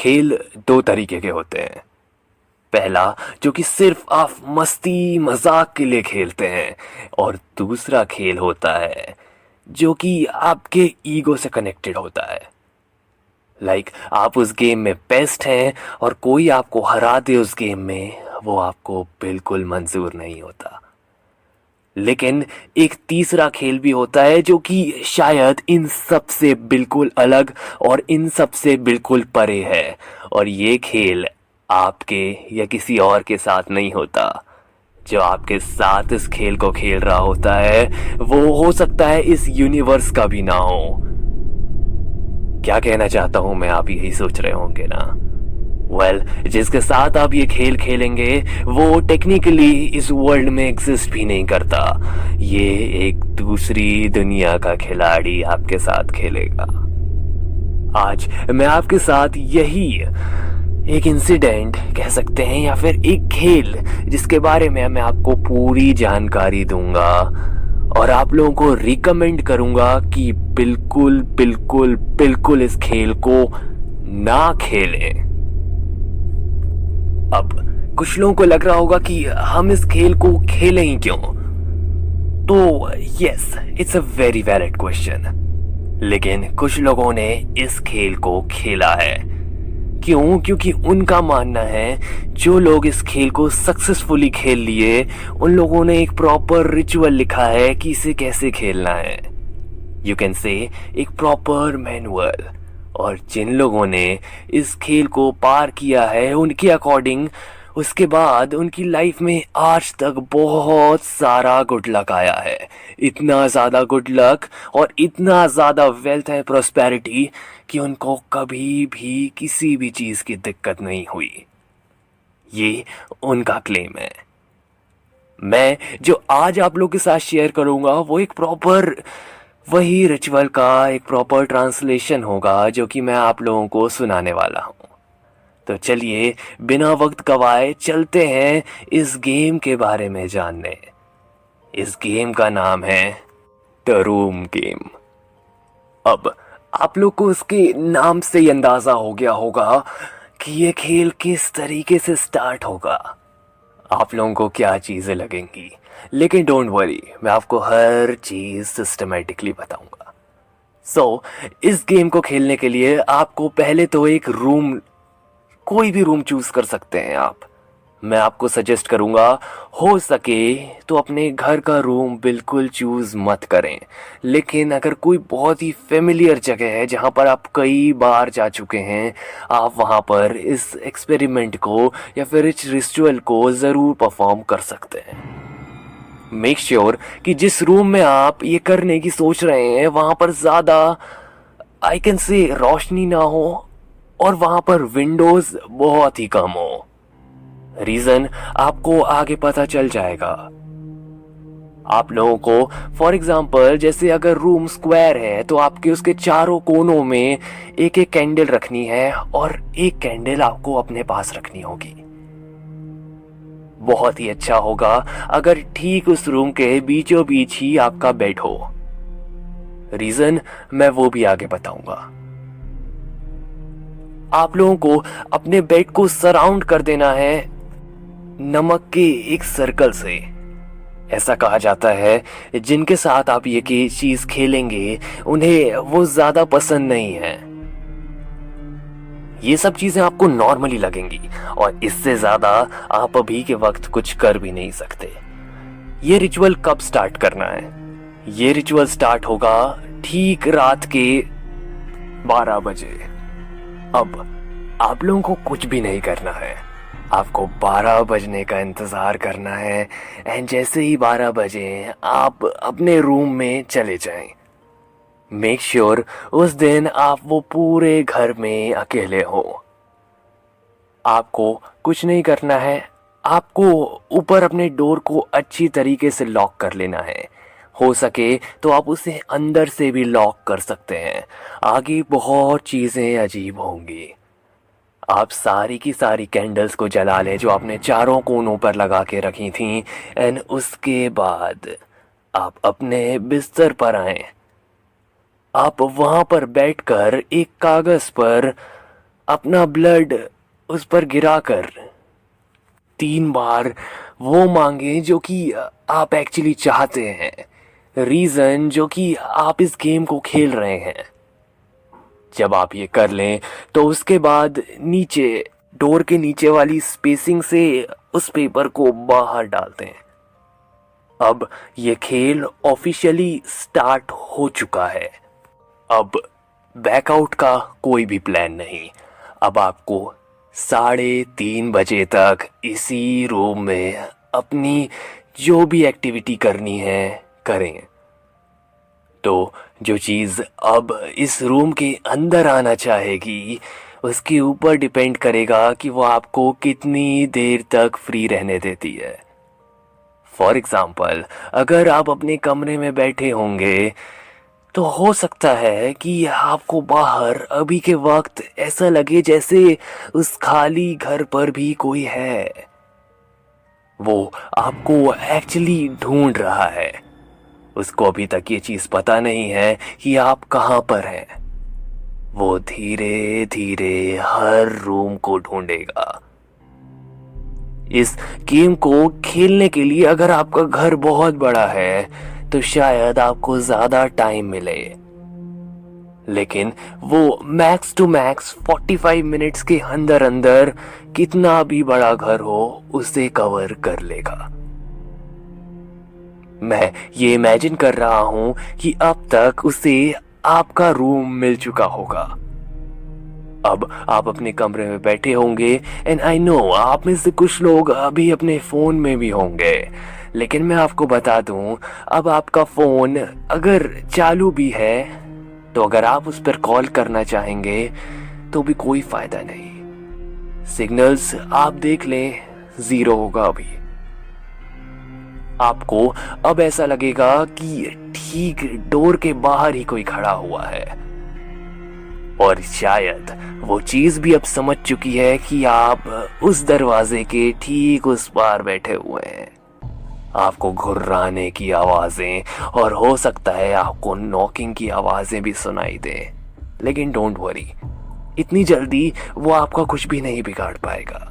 खेल दो तरीके के होते हैं। पहला जो कि सिर्फ आप मस्ती मजाक के लिए खेलते हैं, और दूसरा खेल होता है जो कि आपके ईगो से कनेक्टेड होता है। आप उस गेम में बेस्ट हैं और कोई आपको हरा दे उस गेम में, वो आपको बिल्कुल मंजूर नहीं होता। लेकिन एक तीसरा खेल भी होता है जो कि शायद इन सब से बिल्कुल अलग और इन सब से बिल्कुल परे है, और ये खेल आपके या किसी और के साथ नहीं होता। जो आपके साथ इस खेल को खेल रहा होता है वो हो सकता है इस यूनिवर्स का भी ना हो। क्या कहना चाहता हूं मैं, आप यही सोच रहे होंगे ना। जिसके साथ आप ये खेल खेलेंगे वो टेक्निकली इस वर्ल्ड में एग्जिस्ट भी नहीं करता। ये एक दूसरी दुनिया का खिलाड़ी आपके साथ खेलेगा। आज मैं आपके साथ यही एक इंसिडेंट कह सकते हैं या फिर एक खेल जिसके बारे में मैं आपको पूरी जानकारी दूंगा और आप लोगों को रिकमेंड करूंगा कि बिल्कुल बिल्कुल बिल्कुल इस खेल को ना खेलें। अब कुछ लोगों को लग रहा होगा कि हम इस खेल को खेलें ही क्यों। तो yes, it's a very valid question. लेकिन कुछ लोगों ने इस खेल को खेला है। क्यों? क्योंकि उनका मानना है जो लोग इस खेल को सक्सेसफुली खेल लिए उन लोगों ने एक प्रॉपर रिचुअल लिखा है कि इसे कैसे खेलना है। यू कैन से एक प्रॉपर मैनुअल। और जिन लोगों ने इस खेल को पार किया है उनके अकॉर्डिंग उसके बाद उनकी लाइफ में आज तक बहुत सारा गुड लक आया है। इतना ज़्यादा गुड लक और इतना ज़्यादा वेल्थ एंड प्रॉस्पेरिटी कि उनको कभी भी किसी भी चीज़ की दिक्कत नहीं हुई। ये उनका क्लेम है। मैं जो आज आप लोगों के साथ शेयर करूंगा वो एक प्रॉपर वही रिचुअल का एक प्रॉपर ट्रांसलेशन होगा जो कि मैं आप लोगों को सुनाने वाला हूँ। तो चलिए बिना वक्त गवाए चलते हैं इस गेम के बारे में जानने। इस गेम का नाम है द रूम गेम। अब आप लोग को उसके नाम से ही अंदाजा हो गया होगा कि ये खेल किस तरीके से स्टार्ट होगा, आप लोगों को क्या चीज़ें लगेंगी। लेकिन डोंट वरी, मैं आपको हर चीज़ सिस्टमेटिकली बताऊंगा। इस गेम को खेलने के लिए आपको पहले तो एक रूम, कोई भी रूम चूज कर सकते हैं आप। मैं आपको सजेस्ट करूंगा हो सके तो अपने घर का रूम बिल्कुल चूज मत करें। लेकिन अगर कोई बहुत ही फेमिलियर जगह है जहां पर आप कई बार जा चुके हैं, आप वहां पर इस एक्सपेरिमेंट को या फिर इस रिचुअल को ज़रूर परफॉर्म कर सकते हैं। मेक श्योर कि जिस रूम में आप ये करने की सोच रहे हैं वहां पर ज़्यादा आई कैन से रोशनी ना हो और वहां पर विंडोज बहुत ही कम हो। रीजन आपको आगे पता चल जाएगा। आप लोगों को फॉर एग्जाम्पल जैसे अगर रूम स्क्वायर है तो आपके उसके चारों कोनों में एक एक कैंडल रखनी है और एक कैंडल आपको अपने पास रखनी होगी। बहुत ही अच्छा होगा अगर ठीक उस रूम के बीचों बीच ही आपका बेड हो। रीजन मैं वो भी आगे बताऊंगा। आप लोगों को अपने बेड को सराउंड कर देना है नमक के एक सर्कल से। ऐसा कहा जाता है जिनके साथ आप ये की चीज खेलेंगे उन्हें वो ज्यादा पसंद नहीं है। ये सब चीजें आपको नॉर्मली लगेंगी और इससे ज्यादा आप अभी के वक्त कुछ कर भी नहीं सकते। ये रिचुअल कब स्टार्ट करना है? ये रिचुअल स्टार्ट होगा ठीक रात के 12 बजे। अब आप लोगों को कुछ भी नहीं करना है, आपको 12 बजने का इंतज़ार करना है। एंड जैसे ही 12 बजे आप अपने रूम में चले जाएं। मेक श्योर उस दिन आप वो पूरे घर में अकेले हो। आपको कुछ नहीं करना है, आपको ऊपर अपने डोर को अच्छी तरीके से लॉक कर लेना है। हो सके तो आप उसे अंदर से भी लॉक कर सकते हैं। आगे बहुत चीज़ें अजीब होंगी। आप सारी की सारी कैंडल्स को जला लें जो आपने चारों कोनों पर लगा के रखी थी। एंड उसके बाद आप अपने बिस्तर पर आएं। आप वहां पर बैठकर एक कागज पर अपना ब्लड उस पर गिराकर 3 बार वो मांगे जो कि आप एक्चुअली चाहते हैं, रीजन जो कि आप इस गेम को खेल रहे हैं। जब आप ये कर लें तो उसके बाद नीचे डोर के नीचे वाली स्पेसिंग से उस पेपर को बाहर डालते हैं। अब ये खेल ऑफिशियली स्टार्ट हो चुका है। अब बैकआउट का कोई भी प्लान नहीं। अब आपको 3:30 बजे तक इसी रूम में अपनी जो भी एक्टिविटी करनी है करें। तो जो चीज़ अब इस रूम के अंदर आना चाहेगी उसके ऊपर डिपेंड करेगा कि वो आपको कितनी देर तक फ्री रहने देती है। फॉर एग्ज़ाम्पल, अगर आप अपने कमरे में बैठे होंगे तो हो सकता है कि आपको बाहर अभी के वक्त ऐसा लगे जैसे उस खाली घर पर भी कोई है। वो आपको एक्चुअली ढूंढ रहा है। उसको अभी तक ये चीज़ पता नहीं है कि आप कहाँ पर हैं। वो धीरे धीरे हर रूम को ढूंढेगा। इस गेम को खेलने के लिए अगर आपका घर बहुत बड़ा है तो शायद आपको ज़्यादा टाइम मिले, लेकिन वो मैक्स टू मैक्स 45 मिनट्स के अंदर अंदर कितना भी बड़ा घर हो उसे कवर कर लेगा। मैं ये इमेजिन कर रहा हूं कि अब तक उसे आपका रूम मिल चुका होगा। अब आप अपने कमरे में बैठे होंगे एंड आई नो आप में से कुछ लोग अभी अपने फ़ोन में भी होंगे, लेकिन मैं आपको बता दूं, अब आपका फ़ोन अगर चालू भी है तो अगर आप उस पर कॉल करना चाहेंगे तो भी कोई फ़ायदा नहीं। सिग्नल्स आप देख लें 0 होगा अभी। आपको अब ऐसा लगेगा कि ठीक डोर के बाहर ही कोई खड़ा हुआ है, और शायद वो चीज़ भी अब समझ चुकी है कि आप उस दरवाजे के ठीक उस पार बैठे हुए हैं। आपको घुर्राने की आवाज़ें और हो सकता है आपको नॉकिंग की आवाज़ें भी सुनाई दें, लेकिन डोंट वरी, इतनी जल्दी वो आपका कुछ भी नहीं बिगाड़ पाएगा।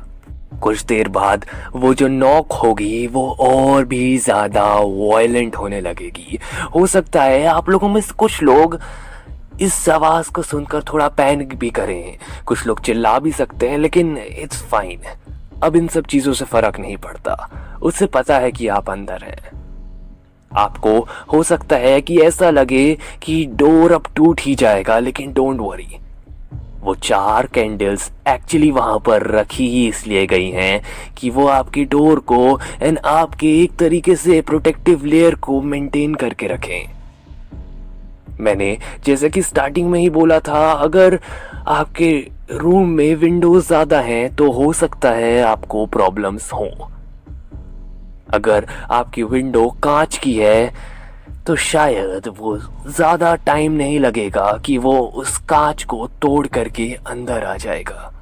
कुछ देर बाद वो जो नॉक होगी वो और भी ज़्यादा वायलेंट होने लगेगी। हो सकता है आप लोगों में से कुछ लोग इस आवाज़ को सुनकर थोड़ा पैनिक भी करें, कुछ लोग चिल्ला भी सकते हैं, लेकिन इट्स फाइन। अब इन सब चीज़ों से फ़र्क नहीं पड़ता, उससे पता है कि आप अंदर हैं। आपको हो सकता है कि ऐसा लगे कि डोर अब टूट ही जाएगा, लेकिन डोंट वरी, वो 4 कैंडल्स एक्चुअली वहां पर रखी ही इसलिए गई हैं कि वो आपकी डोर को एंड आपके एक तरीके से प्रोटेक्टिव लेयर को मेंटेन करके रखें। मैंने जैसे कि स्टार्टिंग में ही बोला था, अगर आपके रूम में विंडोज ज़्यादा हैं तो हो सकता है आपको प्रॉब्लम्स हों। अगर आपकी विंडो कांच की है तो शायद वो ज़्यादा टाइम नहीं लगेगा कि वो उस कांच को तोड़ करके अंदर आ जाएगा।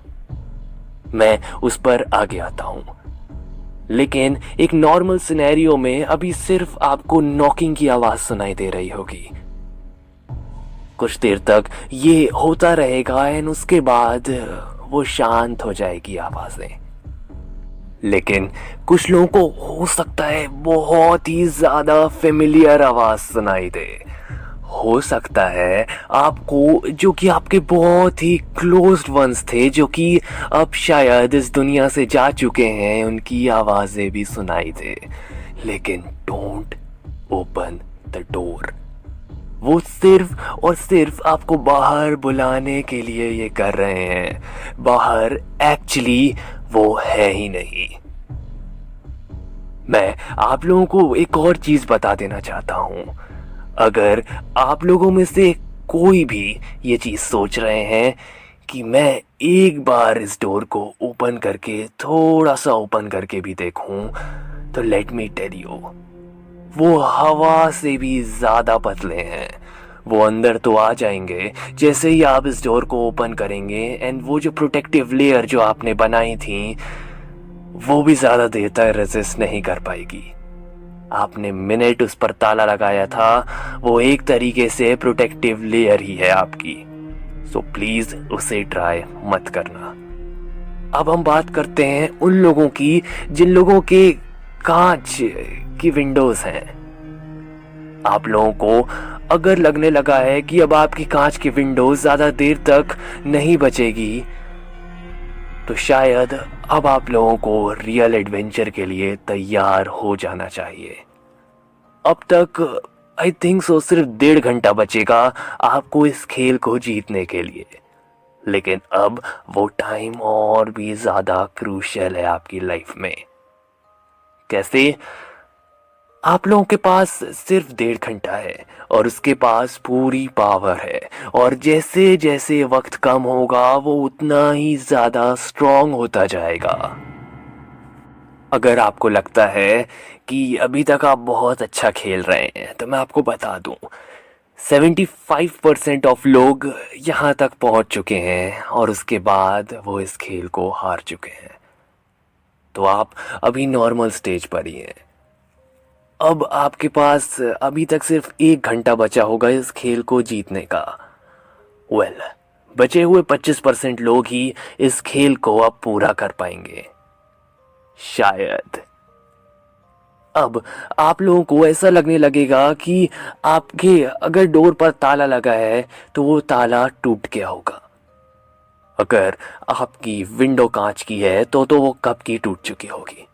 मैं उस पर आगे आता हूँ, लेकिन एक नॉर्मल सिनेरियो में अभी सिर्फ आपको नॉकिंग की आवाज़ सुनाई दे रही होगी। कुछ देर तक ये होता रहेगा एंड उसके बाद वो शांत हो जाएगी आवाज़ें। लेकिन कुछ लोगों को हो सकता है बहुत ही ज़्यादा फेमिलियर आवाज़ सुनाई दे। हो सकता है आपको, जो कि आपके बहुत ही क्लोज्ड वंस थे, जो कि अब शायद इस दुनिया से जा चुके हैं, उनकी आवाज़ें भी सुनाई दे। लेकिन डोंट ओपन द डोर। वो सिर्फ और सिर्फ आपको बाहर बुलाने के लिए ये कर रहे हैं। बाहर एक्चुअली वो है ही नहीं। मैं आप लोगों को एक और चीज़ बता देना चाहता हूँ। अगर आप लोगों में से कोई भी ये चीज़ सोच रहे हैं कि मैं एक बार इस डोर को ओपन करके, थोड़ा सा ओपन करके भी देखूं, तो लेट मी टेल यू, वो हवा से भी ज़्यादा पतले हैं। वो अंदर तो आ जाएंगे जैसे ही आप इस डोर को ओपन करेंगे, एंड वो जो प्रोटेक्टिव लेयर जो आपने बनाई थी वो भी ज़्यादा देर तक रेजिस्ट नहीं कर पाएगी। आपने मिनट उस पर ताला लगाया था, वो एक तरीके से प्रोटेक्टिव लेयर ही है आपकी। सो प्लीज उसे ट्राई मत करना। अब हम बात करते हैं उन लोगों की जिन लोगों के कांच की विंडोज हैं। आप लोगों को अगर लगने लगा है कि अब आपकी कांच की विंडोज ज्यादा देर तक नहीं बचेगी, तो शायद अब आप लोगों को रियल एडवेंचर के लिए तैयार हो जाना चाहिए। अब तक आई थिंक सो सिर्फ 1.5 घंटा बचेगा आपको इस खेल को जीतने के लिए, लेकिन अब वो टाइम और भी ज्यादा क्रूशियल है आपकी लाइफ में। कैसे? आप लोगों के पास सिर्फ 1.5 घंटा है और उसके पास पूरी पावर है, और जैसे जैसे वक्त कम होगा वो उतना ही ज्यादा स्ट्रांग होता जाएगा। अगर आपको लगता है कि अभी तक आप बहुत अच्छा खेल रहे हैं, तो मैं आपको बता दूं 75% ऑफ लोग यहाँ तक पहुँच चुके हैं और उसके बाद वो इस खेल को हार चुके हैं। तो आप अभी नॉर्मल स्टेज पर ही हैं। अब आपके पास अभी तक सिर्फ 1 घंटा बचा होगा इस खेल को जीतने का। बचे हुए 25% लोग ही इस खेल को अब पूरा कर पाएंगे, शायद। अब आप लोगों को ऐसा लगने लगेगा कि आपके अगर डोर पर ताला लगा है तो वो ताला टूट गया होगा। अगर आपकी विंडो कांच की है तो वो कब की टूट चुकी होगी।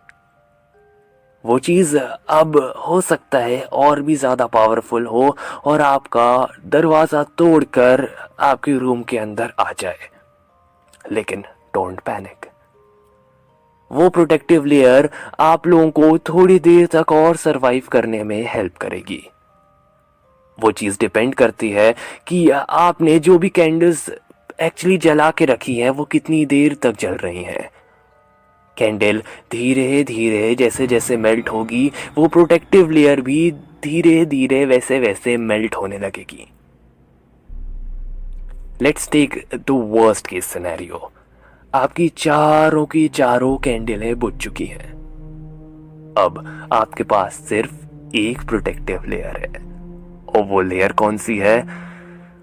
वो चीज अब हो सकता है और भी ज्यादा पावरफुल हो और आपका दरवाजा तोड़कर आपके रूम के अंदर आ जाए। लेकिन डोंट पैनिक, वो प्रोटेक्टिव लेयर आप लोगों को थोड़ी देर तक और सरवाइव करने में हेल्प करेगी। वो चीज डिपेंड करती है कि आपने जो भी कैंडल्स एक्चुअली जला के रखी हैं वो कितनी देर तक जल रही हैं। कैंडल धीरे धीरे जैसे जैसे मेल्ट होगी, वो प्रोटेक्टिव लेयर भी धीरे धीरे वैसे वैसे मेल्ट होने लगेगी। Let's take the worst case scenario. आपकी चारों की चारों कैंडलें बुझ चुकी हैं। अब आपके पास सिर्फ एक प्रोटेक्टिव लेयर है, और वो लेयर कौन सी है?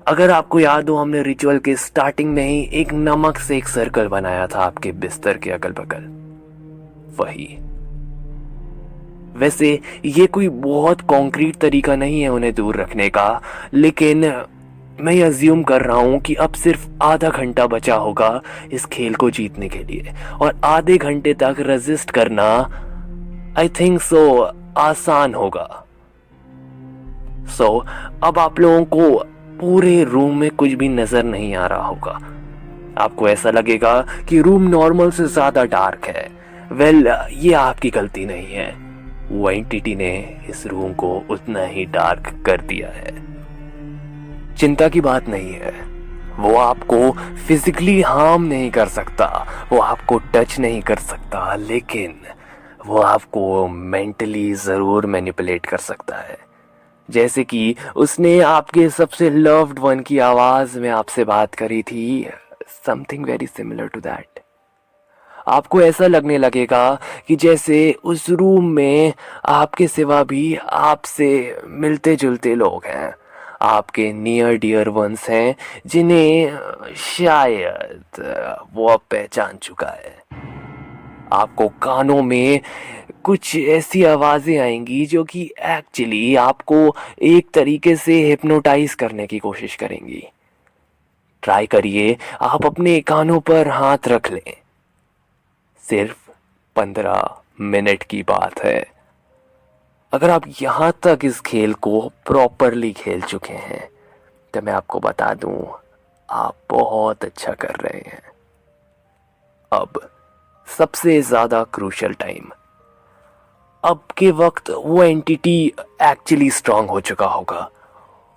अगर आपको याद हो, हमने रिचुअल के स्टार्टिंग में ही एक नमक से एक सर्कल बनाया था आपके बिस्तर के अगल बगल, वही। वैसे ये कोई बहुत कॉन्क्रीट तरीका नहीं है उन्हें दूर रखने का, लेकिन मैं अज्यूम कर रहा हूं कि अब सिर्फ आधा घंटा बचा होगा इस खेल को जीतने के लिए, और आधे घंटे तक रेजिस्ट करना आई थिंक सो आसान होगा। अब आप लोगों को पूरे रूम में कुछ भी नजर नहीं आ रहा होगा। आपको ऐसा लगेगा कि रूम नॉर्मल से ज्यादा डार्क है। ये आपकी गलती नहीं है, वो एंटिटी ने इस रूम को उतना ही डार्क कर दिया है। चिंता की बात नहीं है, वो आपको फिजिकली हार्म नहीं कर सकता, वो आपको टच नहीं कर सकता, लेकिन वो आपको मेंटली जरूर मैनिपुलेट कर सकता है। जैसे कि उसने आपके सबसे लव्ड वन की आवाज में आपसे बात करी थी, something very similar to that. आपको ऐसा लगने लगेगा कि जैसे उस रूम में आपके सिवा भी आपसे मिलते जुलते लोग हैं, आपके नियर डियर वंस हैं, जिन्हें शायद वो अब पहचान चुका है। आपको कानों में कुछ ऐसी आवाजें आएंगी जो कि एक्चुअली आपको एक तरीके से हिप्नोटाइज करने की कोशिश करेंगी। ट्राई करिए, आप अपने कानों पर हाथ रख लें। सिर्फ 15 मिनट की बात है। अगर आप यहां तक इस खेल को प्रॉपरली खेल चुके हैं तो मैं आपको बता दूं, आप बहुत अच्छा कर रहे हैं। अब सबसे ज्यादा क्रूशियल टाइम। अब के वक्त वो एंटिटी एक्चुअली स्ट्रांग हो चुका होगा,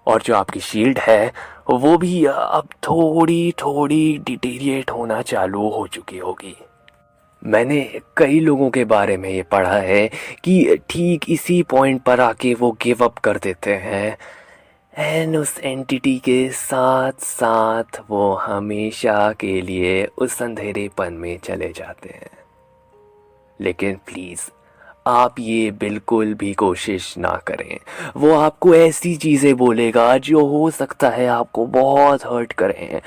और जो आपकी शील्ड है वो भी अब थोड़ी थोड़ी डिटेरिएट होना चालू हो चुकी होगी। मैंने कई लोगों के बारे में ये पढ़ा है कि ठीक इसी पॉइंट पर आके वो गिव अप कर देते हैं, एंड उस एंटिटी के साथ साथ वो हमेशा के लिए उस अंधेरेपन में चले जाते हैं। लेकिन प्लीज, आप ये बिल्कुल भी कोशिश ना करें। वो आपको ऐसी चीज़ें बोलेगा जो हो सकता है आपको बहुत हर्ट करें।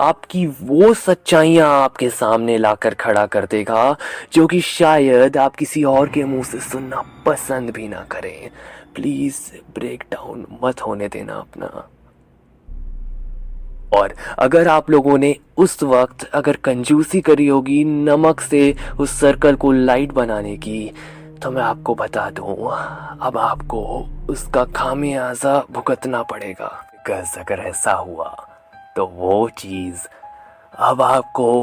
आपकी वो सच्चाइयाँ आपके सामने लाकर खड़ा कर देगा जो कि शायद आप किसी और के मुंह से सुनना पसंद भी ना करें। प्लीज़ ब्रेक डाउन मत होने देना अपना। और अगर आप लोगों ने उस वक्त अगर कंजूसी करी होगी नमक से उस सर्कल को लाइट बनाने की, तो मैं आपको बता दूं अब आपको उसका खामियाजा भुगतना पड़ेगा। बिकॉज़ अगर ऐसा हुआ तो वो चीज़ अब आपको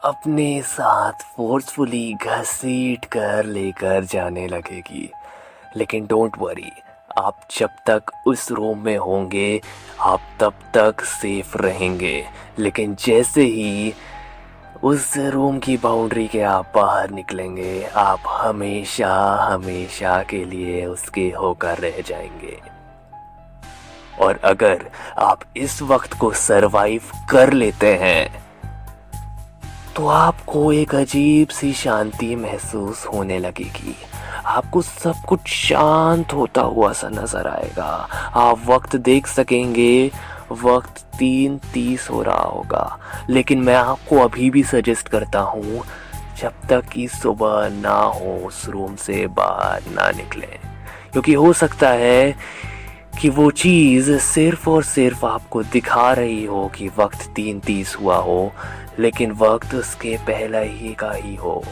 अपने साथ फोर्सफुली घसीट कर लेकर जाने लगेगी। लेकिन डोंट वरी, आप जब तक उस रूम में होंगे आप तब तक सेफ रहेंगे। लेकिन जैसे ही उस रूम की बाउंड्री के आप बाहर निकलेंगे आप हमेशा हमेशा के लिए उसके होकर रह जाएंगे। और अगर आप इस वक्त को सरवाइव कर लेते हैं तो आपको एक अजीब सी शांति महसूस होने लगेगी। आपको सब कुछ शांत होता हुआ सा नजर आएगा। आप वक्त देख सकेंगे, वक्त 3:30 हो रहा होगा। लेकिन मैं आपको अभी भी सजेस्ट करता हूँ जब तक कि सुबह ना हो उस रूम से बाहर ना निकलें, क्योंकि हो सकता है कि वो चीज़ सिर्फ और सिर्फ आपको दिखा रही हो कि वक्त 3:30 हुआ हो, लेकिन वक्त उसके पहला ही का ही हो।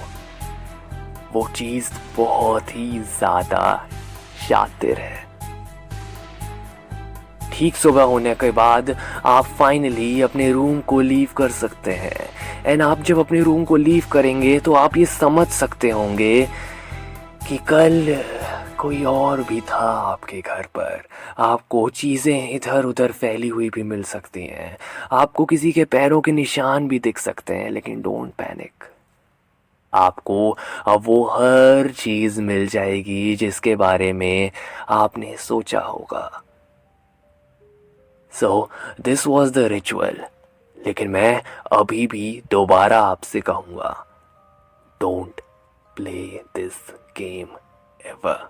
वो चीज़ बहुत ही ज़्यादा शातिर है। ठीक सुबह होने के बाद आप फाइनली अपने रूम को लीव कर सकते हैं। एंड आप जब अपने रूम को लीव करेंगे तो आप ये समझ सकते होंगे कि कल कोई और भी था आपके घर पर। आपको चीज़ें इधर उधर फैली हुई भी मिल सकती हैं, आपको किसी के पैरों के निशान भी दिख सकते हैं। लेकिन डोंट पैनिक, आपको अब वो हर चीज़ मिल जाएगी जिसके बारे में आपने सोचा होगा। So this was the ritual. लेकिन मैं अभी भी दोबारा आपसे कहूँगा, don't play this game ever.